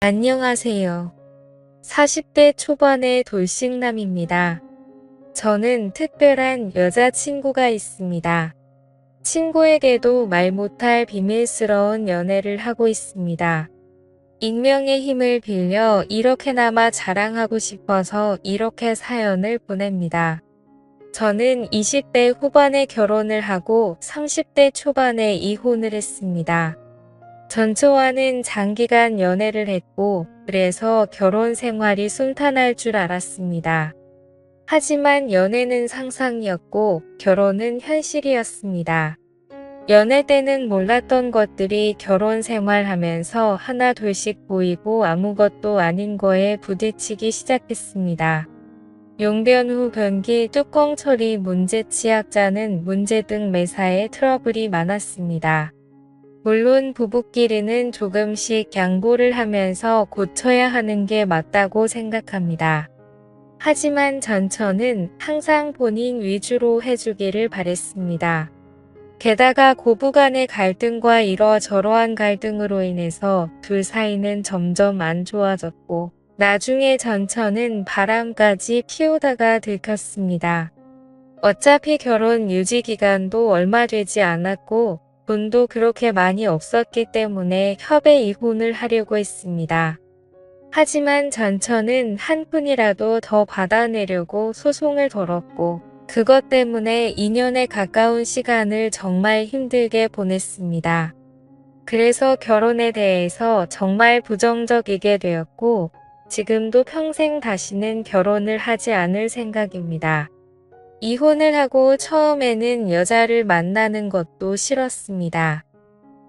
안녕하세요. 40대 초반의 돌싱남입니다. 저는 특별한 여자친구가 있습니다. 친구에게도 말 못할 비밀스러운 연애를 하고 있습니다. 익명의 힘을 빌려 이렇게나마 자랑하고 싶어서 이렇게 사연을 보냅니다. 저는 20대 후반에 결혼을 하고 30대 초반에 이혼을 했습니다. 전처와는 장기간 연애를 했고 그래서 결혼 생활이 순탄할 줄 알았습니다. 하지만 연애는 상상이었고 결혼은 현실이었습니다. 연애 때는 몰랐던 것들이 결혼 생활하면서 하나 둘씩 보이고 아무것도 아닌 거에 부딪히기 시작했습니다. 용변 후 변기 뚜껑 처리 문제 치약자는 문제 등 매사에 트러블이 많았습니다. 물론 부부끼리는 조금씩 양보를 하면서 고쳐야 하는 게 맞다고 생각합니다. 하지만 전처는 항상 본인 위주로 해주기를 바랬습니다. 게다가 고부간의 갈등과 이러저러한 갈등으로 인해서 둘 사이는 점점 안 좋아졌고 나중에 전처는 바람까지 피우다가 들켰습니다. 어차피 결혼 유지 기간도 얼마 되지 않았고 돈도 그렇게 많이 없었기 때문에 협의 이혼을 하려고 했습니다. 하지만 전처는 한 푼이라도 더 받아내려고 소송을 걸었고 그것 때문에 2년에 가까운 시간을 정말 힘들게 보냈습니다. 그래서 결혼에 대해서 정말 부정적이게 되었고 지금도 평생 다시는 결혼을 하지 않을 생각입니다. 이혼을 하고 처음에는 여자를 만나는 것도 싫었습니다.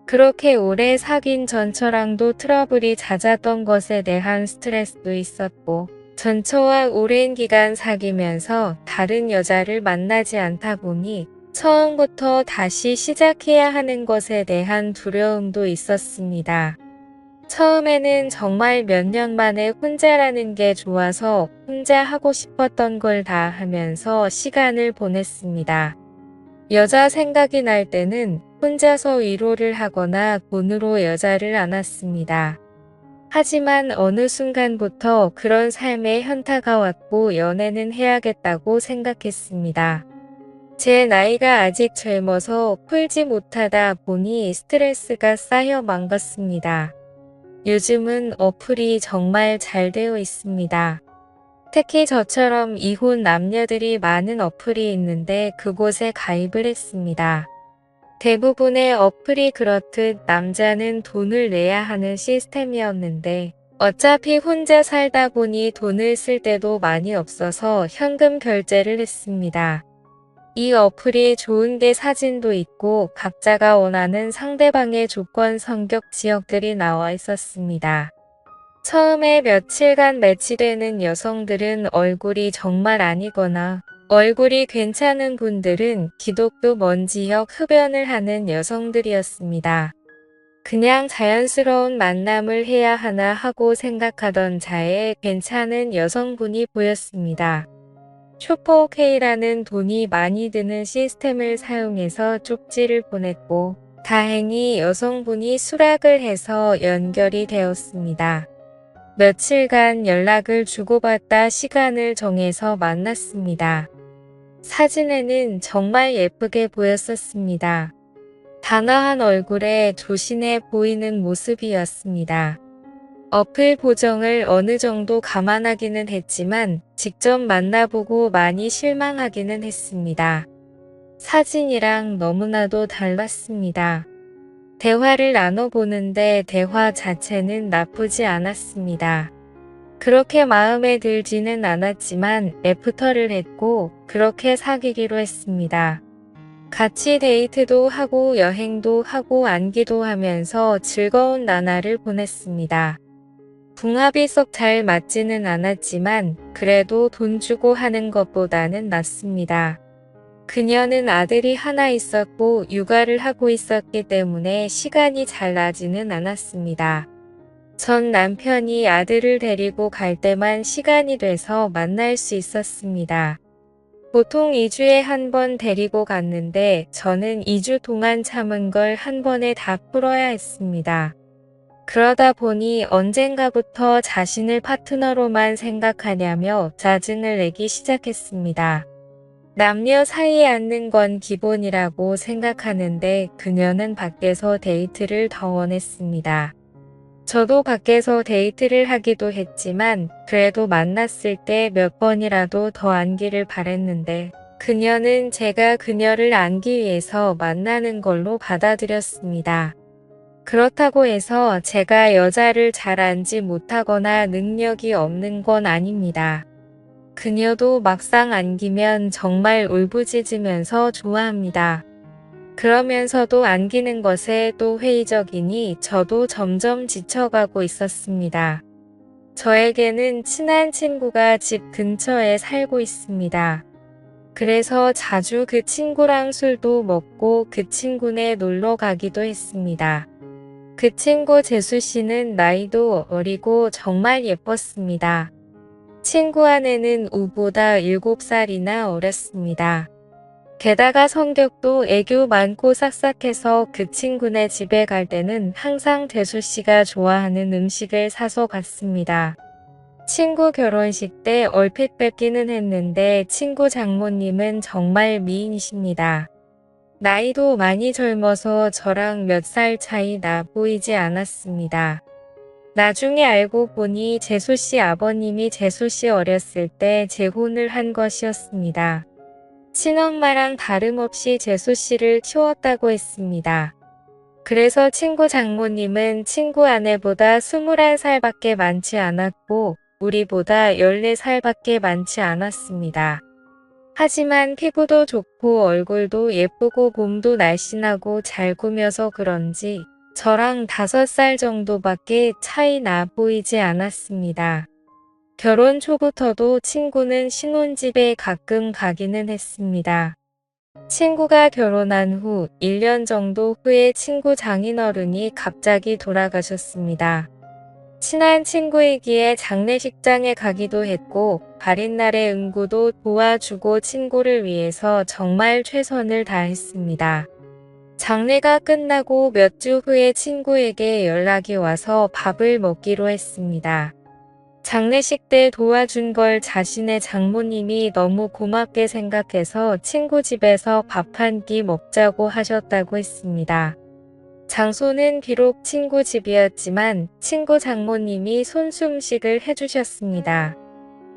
그렇게 오래 사귄 전처랑도 트러블이 잦았던 것에 대한 스트레스도 있었고 전처와 오랜 기간 사귀면서 다른 여자를 만나지 않다 보니 처음부터 다시 시작해야 하는 것에 대한 두려움도 있었습니다. 처음에는 정말 몇 년 만에 혼자라는 게 좋아서 혼자 하고 싶었던 걸 다 하면서 시간을 보냈습니다. 여자 생각이 날 때는 혼자서 위로를 하거나 돈으로 여자를 안았습니다. 하지만 어느 순간부터 그런 삶의 현타가 왔고 연애는 해야겠다고 생각했습니다. 제 나이가 아직 젊어서 풀지 못하다 보니 스트레스가 쌓여 망갔습니다. 요즘은 어플이 정말 잘 되어 있습니다. 특히 저처럼 이혼 남녀들이 많은 어플이 있는데 그곳에 가입을 했습니다. 대부분의 어플이 그렇듯 남자는 돈을 내야 하는 시스템이었는데 어차피 혼자 살다 보니 돈을 쓸 때도 많이 없어서 현금 결제를 했습니다. 이 어플이 좋은 게 사진도 있고 각자가 원하는 상대방의 조건 성격 지역들이 나와 있었습니다. 처음에 며칠간 매치되는 여성들은 얼굴이 정말 아니거나 얼굴이 괜찮은 분들은 기독교 먼 지역 흡연을 하는 여성들이었습니다. 그냥 자연스러운 만남을 해야 하나 하고 생각하던 차에 괜찮은 여성분이 보였습니다. 슈퍼OK라는 돈이 많이 드는 시스템을 사용해서 쪽지를 보냈고 다행히 여성분이 수락을 해서 연결이 되었습니다. 며칠간 연락을 주고받다 시간을 정해서 만났습니다. 사진에는 정말 예쁘게 보였었습니다. 단아한 얼굴에 조신해 보이는 모습이었습니다. 어플 보정을 어느 정도 감안하기는 했지만 직접 만나보고 많이 실망하기는 했습니다. 사진이랑 너무나도 달랐습니다. 대화를 나눠보는데 대화 자체는 나쁘지 않았습니다. 그렇게 마음에 들지는 않았지만 애프터를 했고 그렇게 사귀기로 했습니다. 같이 데이트도 하고 여행도 하고 안기도 하면서 즐거운 나날을 보냈습니다. 궁합이 썩 잘 맞지는 않았지만 그래도 돈 주고 하는 것보다는 낫습니다. 그녀는 아들이 하나 있었고 육아를 하고 있었기 때문에 시간이 잘 나지는 않았습니다. 전 남편이 아들을 데리고 갈 때만 시간이 돼서 만날 수 있었습니다. 보통 2주에 한 번 데리고 갔는데 저는 2주 동안 참은 걸 한 번에 다 풀어야 했습니다. 그러다 보니 언젠가부터 자신을 파트너로만 생각하냐며 짜증을 내기 시작했습니다. 남녀 사이에 앉는 건 기본이라고 생각하는데 그녀는 밖에서 데이트를 더 원했습니다. 저도 밖에서 데이트를 하기도 했지만 그래도 만났을 때 몇 번이라도 더 안기를 바랬는데 그녀는 제가 그녀를 안기 위해서 만나는 걸로 받아들였습니다. 그렇다고 해서 제가 여자를 잘 안지 못하거나 능력이 없는 건 아닙니다. 그녀도 막상 안기면 정말 울부짖으면서 좋아합니다. 그러면서도 안기는 것에 또 회의적이니 저도 점점 지쳐가고 있었습니다. 저에게는 친한 친구가 집 근처에 살고 있습니다. 그래서 자주 그 친구랑 술도 먹고 그 친구네 놀러 가기도 했습니다. 그 친구 재수 씨는 나이도 어리고 정말 예뻤습니다. 친구 아내는 우보다 7살이나 어렸습니다. 게다가 성격도 애교 많고 싹싹해서 그 친구네 집에 갈 때는 항상 재수 씨가 좋아하는 음식을 사서 갔습니다. 친구 결혼식 때 얼핏 뵙기는 했는데 친구 장모님은 정말 미인이십니다. 나이도 많이 젊어서 저랑 몇 살 차이 나 보이지 않았습니다. 나중에 알고 보니 재수 씨 아버님이 재수 씨 어렸을 때 재혼을 한 것이었습니다. 친엄마랑 다름없이 재수 씨를 키웠다고 했습니다. 그래서 친구 장모님은 친구 아내보다 21살밖에 많지 않았고 우리보다 14살밖에 많지 않았습니다. 하지만 피부도 좋고 얼굴도 예쁘고 몸도 날씬하고 잘 꾸며서 그런지 저랑 5살 정도밖에 차이 나 보이지 않았습니다. 결혼 초부터도 친구는 신혼집에 가끔 가기는 했습니다. 친구가 결혼한 후 1년 정도 후에 친구 장인어른이 갑자기 돌아가셨습니다. 친한 친구이기에 장례식장에 가기도 했고 발인 날의 응구도 도와주고 친구를 위해서 정말 최선을 다했습니다. 장례가 끝나고 몇 주 후에 친구에게 연락이 와서 밥을 먹기로 했습니다. 장례식 때 도와준 걸 자신의 장모님이 너무 고맙게 생각해서 친구 집에서 밥 한 끼 먹자고 하셨다고 했습니다. 장소는 비록 친구 집이었지만 친구 장모님이 손수음식을 해주셨습니다.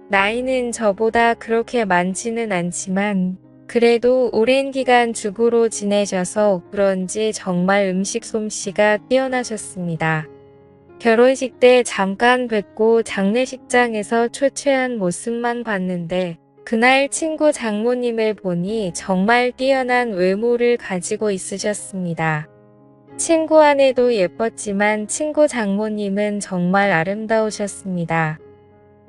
나이는 저보다 그렇게 많지는 않지만 그래도 오랜 기간 주부로 지내셔서 그런지 정말 음식 솜씨가 뛰어나셨습니다. 결혼식 때 잠깐 뵙고 장례식장에서 초췌한 모습만 봤는데 그날 친구 장모님을 보니 정말 뛰어난 외모를 가지고 있으셨습니다. 친구 아내도 예뻤지만 친구 장모님은 정말 아름다우셨습니다.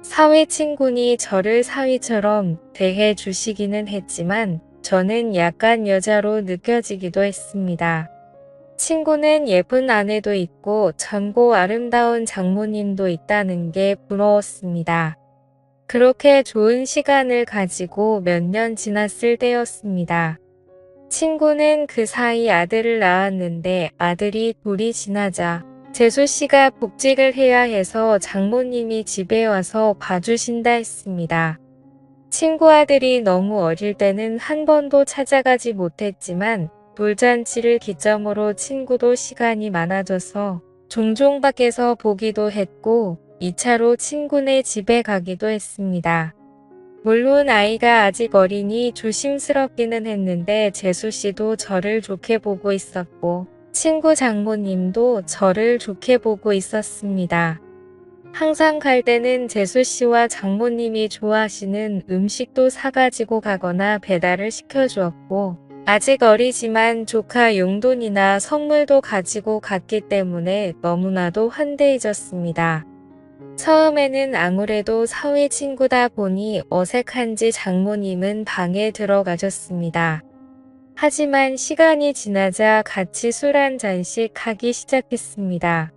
사위 친구니 저를 사위처럼 대해 주시기는 했지만 저는 약간 여자로 느껴지기도 했습니다. 친구는 예쁜 아내도 있고 젊고 아름다운 장모님도 있다는 게 부러웠습니다. 그렇게 좋은 시간을 가지고 몇 년 지났을 때였습니다. 친구는 그 사이 아들을 낳았는데 아들이 돌이 지나자 재수 씨가 복직을 해야 해서 장모님이 집에 와서 봐주신다 했습니다. 친구 아들이 너무 어릴 때는 한 번도 찾아가지 못했지만 돌잔치를 기점으로 친구도 시간이 많아져서 종종 밖에서 보기도 했고 2차로 친구네 집에 가기도 했습니다. 물론 아이가 아직 어리니 조심스럽기는 했는데 재수 씨도 저를 좋게 보고 있었고 친구 장모님도 저를 좋게 보고 있었습니다. 항상 갈 때는 재수 씨와 장모님이 좋아하시는 음식도 사가지고 가거나 배달을 시켜주었고 아직 어리지만 조카 용돈이나 선물도 가지고 갔기 때문에 너무나도 환대해졌습니다. 처음에는 아무래도 사위 친구다 보니 어색한지 장모님은 방에 들어가셨습니다. 하지만 시간이 지나자 같이 술 한 잔씩 하기 시작했습니다.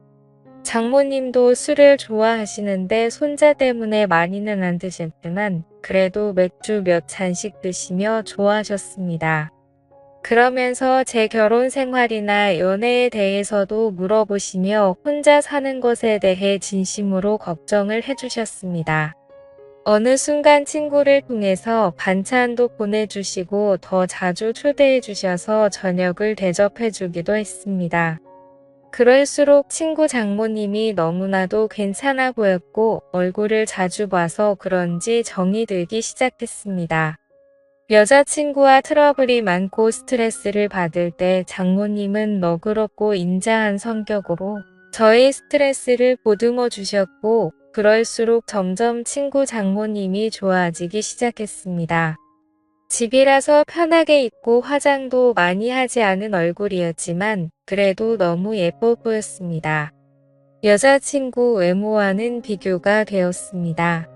장모님도 술을 좋아하시는데 손자 때문에 많이는 안 드셨지만 그래도 맥주 몇 잔씩 드시며 좋아하셨습니다. 그러면서 제 결혼 생활이나 연애에 대해서도 물어보시며 혼자 사는 것에 대해 진심으로 걱정을 해주셨습니다. 어느 순간 친구를 통해서 반찬도 보내주시고 더 자주 초대해 주셔서 저녁을 대접해 주기도 했습니다. 그럴수록 친구 장모님이 너무나도 괜찮아 보였고 얼굴을 자주 봐서 그런지 정이 들기 시작했습니다. 여자친구와 트러블이 많고 스트레스를 받을 때 장모님은 너그럽고 인자한 성격으로 저의 스트레스를 보듬어 주셨고 그럴수록 점점 친구 장모님이 좋아지기 시작했습니다. 집이라서 편하게 입고 화장도 많이 하지 않은 얼굴이었지만 그래도 너무 예뻐 보였습니다. 여자친구 외모와는 비교가 되었습니다.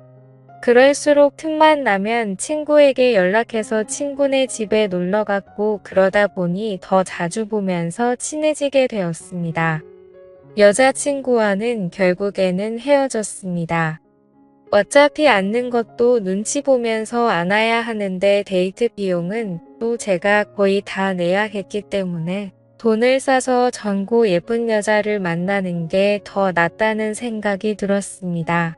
그럴수록 틈만 나면 친구에게 연락해서 친구네 집에 놀러 갔고 그러다 보니 더 자주 보면서 친해지게 되었습니다. 여자친구와는 결국에는 헤어졌습니다. 어차피 앉는 것도 눈치 보면서 안아야 하는데 데이트 비용은 또 제가 거의 다 내야 했기 때문에 돈을 써서 젊고 예쁜 여자를 만나는 게 더 낫다는 생각이 들었습니다.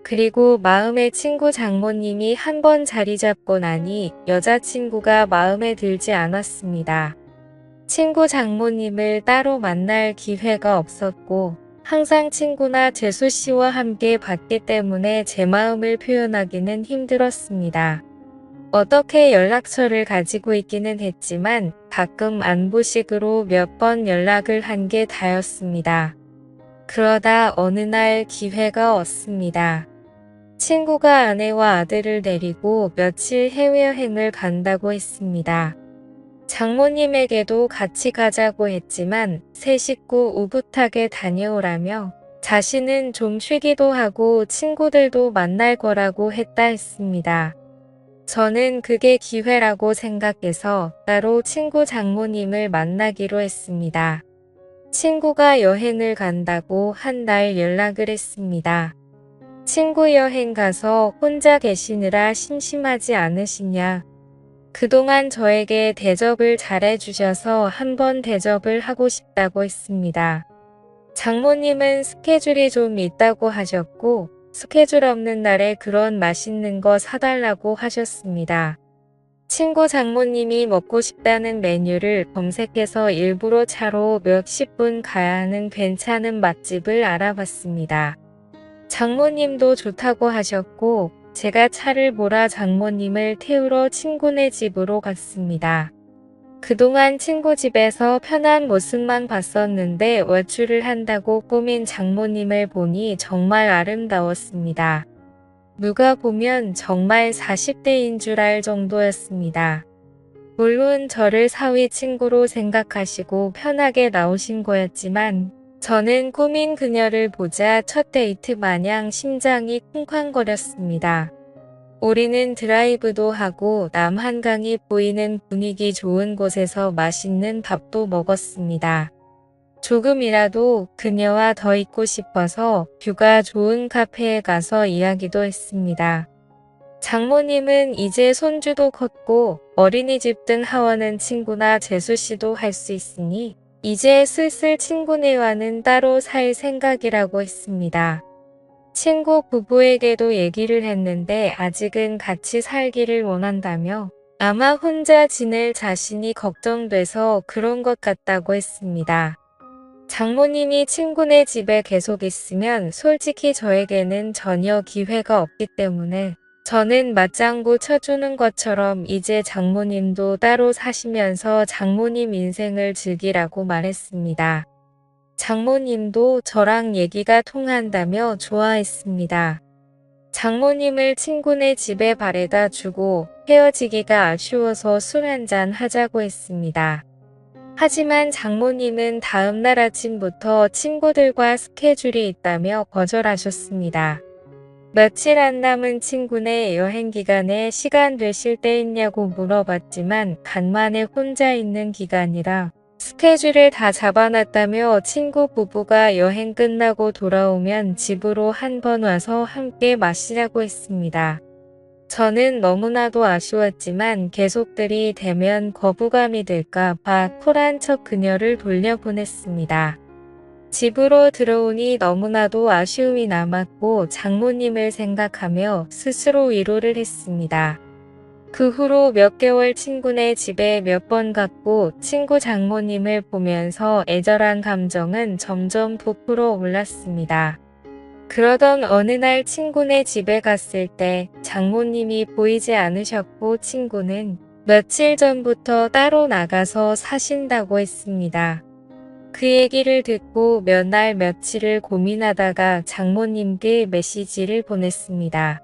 그리고 마음의 친구 장모님이 한 번 자리 잡고 나니 여자친구가 마음에 들지 않았습니다. 친구 장모님을 따로 만날 기회가 없었고 항상 친구나 재수 씨와 함께 봤기 때문에 제 마음을 표현하기는 힘들었습니다. 어떻게 연락처를 가지고 있기는 했지만 가끔 안부식으로 몇 번 연락을 한 게 다였습니다. 그러다 어느 날 기회가 왔습니다. 친구가 아내와 아들을 데리고 며칠 해외여행을 간다고 했습니다. 장모님에게도 같이 가자고 했지만 새 식구 우붓하게 다녀오라며 자신은 좀 쉬기도 하고 친구들도 만날 거라고 했다 했습니다. 저는 그게 기회라고 생각해서 따로 친구 장모님을 만나기로 했습니다. 친구가 여행을 간다고 한 달 연락을 했습니다. 친구 여행 가서 혼자 계시느라 심심하지 않으시냐? 그동안 저에게 대접을 잘해주셔서 한번 대접을 하고 싶다고 했습니다. 장모님은 스케줄이 좀 있다고 하셨고 스케줄 없는 날에 그런 맛있는 거 사달라고 하셨습니다. 친구 장모님이 먹고 싶다는 메뉴를 검색해서 일부러 차로 몇십 분 가야 하는 괜찮은 맛집을 알아봤습니다. 장모님도 좋다고 하셨고 제가 차를 몰아 장모님을 태우러 친구네 집으로 갔습니다. 그동안 친구 집에서 편한 모습만 봤었는데 외출을 한다고 꾸민 장모님을 보니 정말 아름다웠습니다. 누가 보면 정말 40대인 줄 알 정도였습니다. 물론 저를 사위 친구로 생각하시고 편하게 나오신 거였지만 저는 꾸민 그녀를 보자 첫 데이트 마냥 심장이 쿵쾅거렸습니다. 우리는 드라이브도 하고 남한강이 보이는 분위기 좋은 곳에서 맛있는 밥도 먹었습니다. 조금이라도 그녀와 더 있고 싶어서 뷰가 좋은 카페에 가서 이야기도 했습니다. 장모님은 이제 손주도 컸고 어린이집 등 하원은 친구나 재수씨도 할 수 있으니 이제 슬슬 친구네와는 따로 살 생각이라고 했습니다. 친구 부부에게도 얘기를 했는데 아직은 같이 살기를 원한다며 아마 혼자 지낼 자신이 걱정돼서 그런 것 같다고 했습니다. 장모님이 친구네 집에 계속 있으면 솔직히 저에게는 전혀 기회가 없기 때문에 저는 맞장구 쳐주는 것처럼 이제 장모님도 따로 사시면서 장모님 인생을 즐기라고 말했습니다. 장모님도 저랑 얘기가 통한다며 좋아했습니다. 장모님을 친구네 집에 바래다 주고 헤어지기가 아쉬워서 술 한잔 하자고 했습니다. 하지만 장모님은 다음날 아침부터 친구들과 스케줄이 있다며 거절하셨습니다. 며칠 안 남은 친구네 여행 기간에 시간 되실 때 있냐고 물어봤지만 간만에 혼자 있는 기간이라 스케줄을 다 잡아놨다며 친구 부부가 여행 끝나고 돌아오면 집으로 한번 와서 함께 마시자고 했습니다. 저는 너무나도 아쉬웠지만 계속들이 되면 거부감이 들까 봐 쿨한 척 그녀를 돌려보냈습니다. 집으로 들어오니 너무나도 아쉬움이 남았고 장모님을 생각하며 스스로 위로를 했습니다. 그 후로 몇 개월 친구네 집에 몇 번 갔고 친구 장모님을 보면서 애절한 감정은 점점 부풀어 올랐습니다. 그러던 어느 날 친구네 집에 갔을 때 장모님이 보이지 않으셨고 친구는 며칠 전부터 따로 나가서 사신다고 했습니다. 그 얘기를 듣고 몇 날 며칠을 고민하다가 장모님께 메시지를 보냈습니다.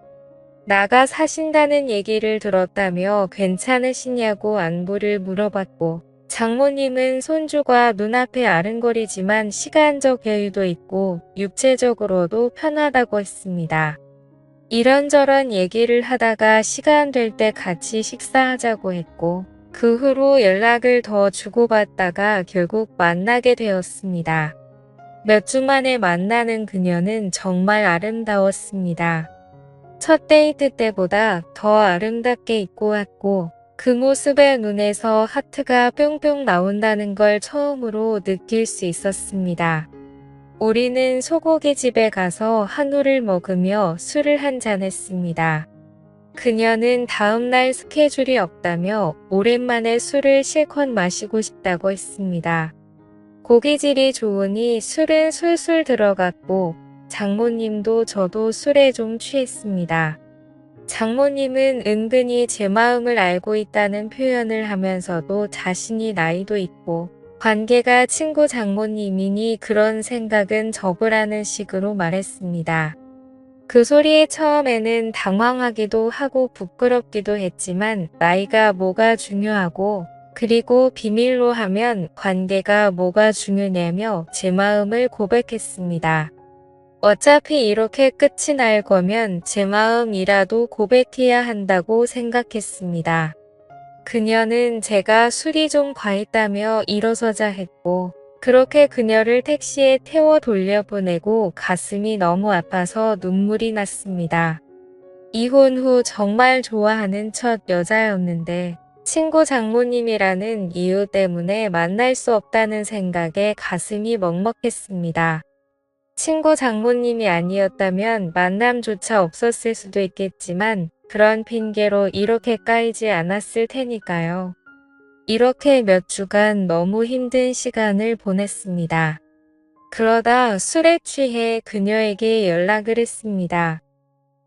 나가 사신다는 얘기를 들었다며 괜찮으시냐고 안부를 물어봤고 장모님은 손주가 눈앞에 아른거리지만 시간적 여유도 있고 육체적으로도 편하다고 했습니다. 이런저런 얘기를 하다가 시간 될 때 같이 식사하자고 했고 그 후로 연락을 더 주고받다가 결국 만나게 되었습니다. 몇 주 만에 만나는 그녀는 정말 아름다웠습니다. 첫 데이트 때보다 더 아름답게 입고 왔고 그 모습에 눈에서 하트가 뿅뿅 나온다는 걸 처음으로 느낄 수 있었습니다. 우리는 소고기 집에 가서 한우를 먹으며 술을 한잔 했습니다. 그녀는 다음날 스케줄이 없다며 오랜만에 술을 실컷 마시고 싶다고 했습니다. 고기질이 좋으니 술은 술술 들어갔고 장모님도 저도 술에 좀 취했습니다. 장모님은 은근히 제 마음을 알고 있다는 표현을 하면서도 자신이 나이도 있고 관계가 친구 장모님이니 그런 생각은 접으라는 식으로 말했습니다. 그 소리에 처음에는 당황하기도 하고 부끄럽기도 했지만 나이가 뭐가 중요하고 그리고 비밀로 하면 관계가 뭐가 중요냐며 제 마음을 고백했습니다. 어차피 이렇게 끝이 날 거면 제 마음이라도 고백해야 한다고 생각했습니다. 그녀는 제가 술이 좀 과했다며 일어서자 했고 그렇게 그녀를 택시에 태워 돌려보내고 가슴이 너무 아파서 눈물이 났습니다. 이혼 후 정말 좋아하는 첫 여자였는데 친구 장모님이라는 이유 때문에 만날 수 없다는 생각에 가슴이 먹먹했습니다. 친구 장모님이 아니었다면 만남조차 없었을 수도 있겠지만 그런 핑계로 이렇게 까이지 않았을 테니까요. 이렇게 몇 주간 너무 힘든 시간을 보냈습니다. 그러다 술에 취해 그녀에게 연락을 했습니다.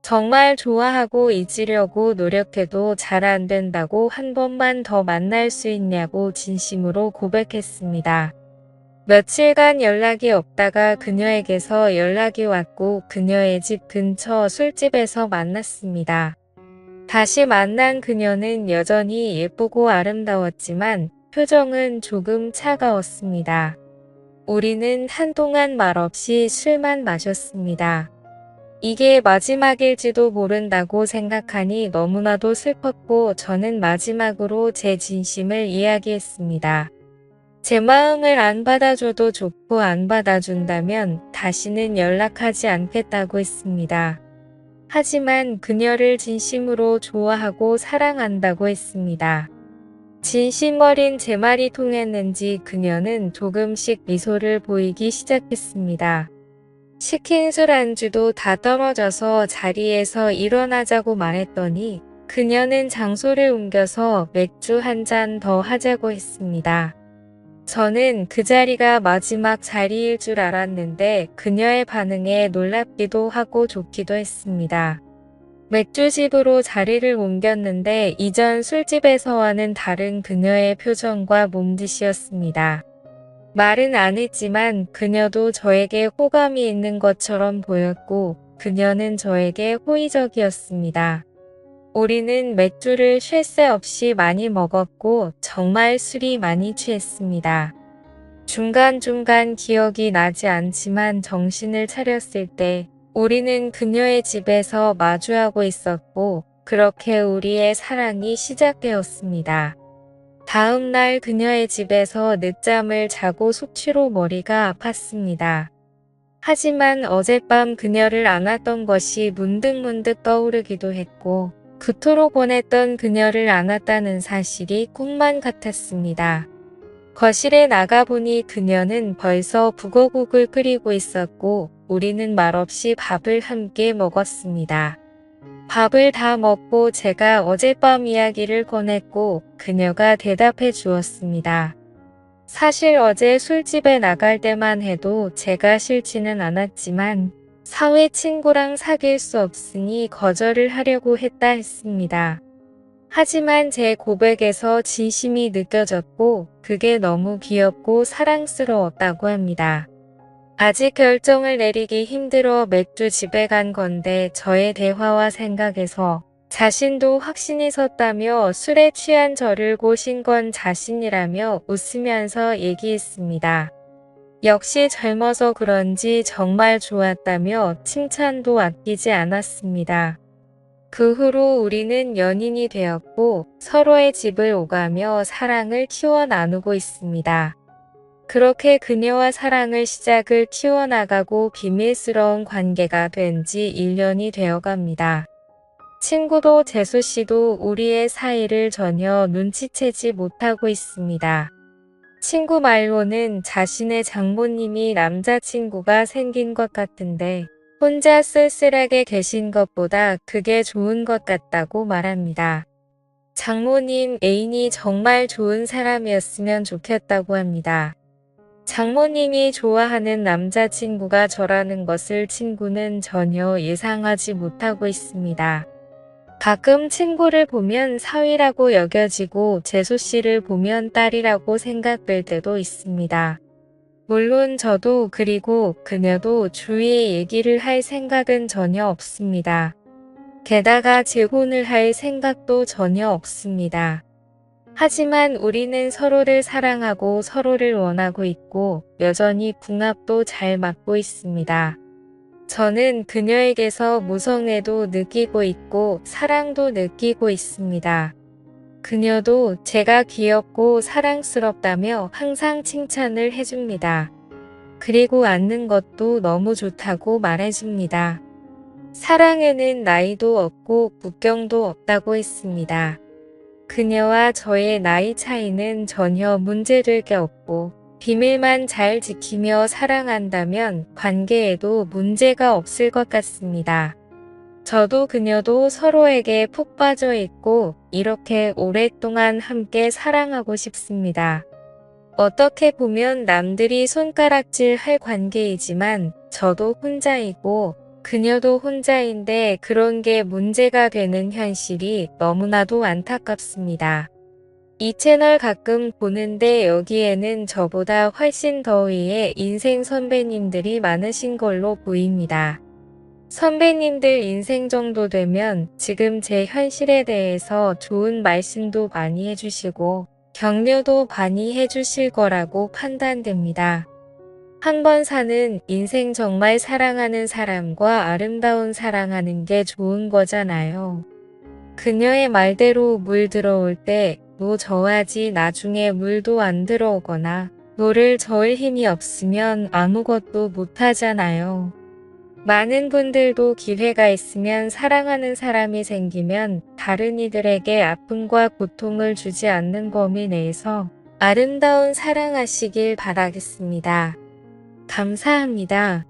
정말 좋아하고 잊으려고 노력해도 잘 안 된다고 한 번만 더 만날 수 있냐고 진심으로 고백했습니다. 며칠간 연락이 없다가 그녀에게서 연락이 왔고 그녀의 집 근처 술집에서 만났습니다. 다시 만난 그녀는 여전히 예쁘고 아름다웠지만 표정은 조금 차가웠습니다. 우리는 한동안 말없이 술만 마셨습니다. 이게 마지막일지도 모른다고 생각하니 너무나도 슬펐고 저는 마지막으로 제 진심을 이야기했습니다. 제 마음을 안 받아줘도 좋고 안 받아준다면 다시는 연락하지 않겠다고 했습니다. 하지만 그녀를 진심으로 좋아하고 사랑한다고 했습니다. 진심 어린 제 말이 통했는지 그녀는 조금씩 미소를 보이기 시작했습니다. 시킨 술 안주도 다 떨어져서 자리에서 일어나자고 말했더니 그녀는 장소를 옮겨서 맥주 한 잔 더 하자고 했습니다. 저는 그 자리가 마지막 자리일 줄 알았는데 그녀의 반응에 놀랍기도 하고 좋기도 했습니다. 맥주집으로 자리를 옮겼는데 이전 술집에서와는 다른 그녀의 표정과 몸짓이었습니다. 말은 안 했지만 그녀도 저에게 호감이 있는 것처럼 보였고 그녀는 저에게 호의적이었습니다. 우리는 맥주를 쉴 새 없이 많이 먹었고 정말 술이 많이 취했습니다. 중간중간 기억이 나지 않지만 정신을 차렸을 때 우리는 그녀의 집에서 마주하고 있었고 그렇게 우리의 사랑이 시작되었습니다. 다음 날 그녀의 집에서 늦잠을 자고 숙취로 머리가 아팠습니다. 하지만 어젯밤 그녀를 안았던 것이 문득문득 떠오르기도 했고 그토록 원했던 그녀를 안았다는 사실이 꿈만 같았습니다. 거실에 나가보니 그녀는 벌써 북어국을 끓이고 있었고 우리는 말없이 밥을 함께 먹었습니다. 밥을 다 먹고 제가 어젯밤 이야기를 꺼냈고 그녀가 대답해 주었습니다. 사실 어제 술집에 나갈 때만 해도 제가 싫지는 않았지만 사회 친구랑 사귈 수 없으니 거절을 하려고 했습니다. 하지만 제 고백에서 진심이 느껴졌고 그게 너무 귀엽고 사랑스러웠다고 합니다. 아직 결정을 내리기 힘들어 맥주 집에 간 건데 저의 대화와 생각에서 자신도 확신이 섰다며 술에 취한 저를 꼬신 건 자신이라며 웃으면서 얘기했습니다. 역시 젊어서 그런지 정말 좋았다며 칭찬도 아끼지 않았습니다. 그 후로 우리는 연인이 되었고 서로의 집을 오가며 사랑을 키워 나누고 있습니다. 그렇게 그녀와 사랑을 시작을 키워나가고 비밀스러운 관계가 된 지 1년이 되어갑니다. 친구도 재수씨도 우리의 사이를 전혀 눈치채지 못하고 있습니다. 친구 말로는 자신의 장모님이 남자친구가 생긴 것 같은데 혼자 쓸쓸하게 계신 것보다 그게 좋은 것 같다고 말합니다. 장모님 애인이 정말 좋은 사람이었으면 좋겠다고 합니다. 장모님이 좋아하는 남자친구가 저라는 것을 친구는 전혀 예상하지 못하고 있습니다. 가끔 친구를 보면 사위라고 여겨지고 재수씨를 보면 딸이라고 생각될 때도 있습니다. 물론 저도 그리고 그녀도 주위에 얘기를 할 생각은 전혀 없습니다. 게다가 재혼을 할 생각도 전혀 없습니다. 하지만 우리는 서로를 사랑하고 서로를 원하고 있고 여전히 궁합도 잘 맞고 있습니다. 저는 그녀에게서 무성애도 느끼고 있고 사랑도 느끼고 있습니다. 그녀도 제가 귀엽고 사랑스럽다며 항상 칭찬을 해줍니다. 그리고 앉는 것도 너무 좋다고 말해줍니다. 사랑에는 나이도 없고 국경도 없다고 했습니다. 그녀와 저의 나이 차이는 전혀 문제될 게 없고 비밀만 잘 지키며 사랑한다면 관계에도 문제가 없을 것 같습니다. 저도 그녀도 서로에게 푹 빠져 있고 이렇게 오랫동안 함께 사랑하고 싶습니다. 어떻게 보면 남들이 손가락질 할 관계이지만 저도 혼자이고 그녀도 혼자인데 그런 게 문제가 되는 현실이 너무나도 안타깝습니다. 이 채널 가끔 보는데 여기에는 저보다 훨씬 더 위에 인생 선배님들이 많으신 걸로 보입니다. 선배님들 인생 정도 되면 지금 제 현실에 대해서 좋은 말씀도 많이 해주시고 격려도 많이 해주실 거라고 판단됩니다. 한 번 사는 인생 정말 사랑하는 사람과 아름다운 사랑하는 게 좋은 거잖아요. 그녀의 말대로 물 들어올 때 너 저어야지 나중에 물도 안 들어오거나 너를 저을 힘이 없으면 아무것도 못하잖아요. 많은 분들도 기회가 있으면 사랑하는 사람이 생기면 다른 이들에게 아픔과 고통을 주지 않는 범위 내에서 아름다운 사랑하시길 바라겠습니다. 감사합니다.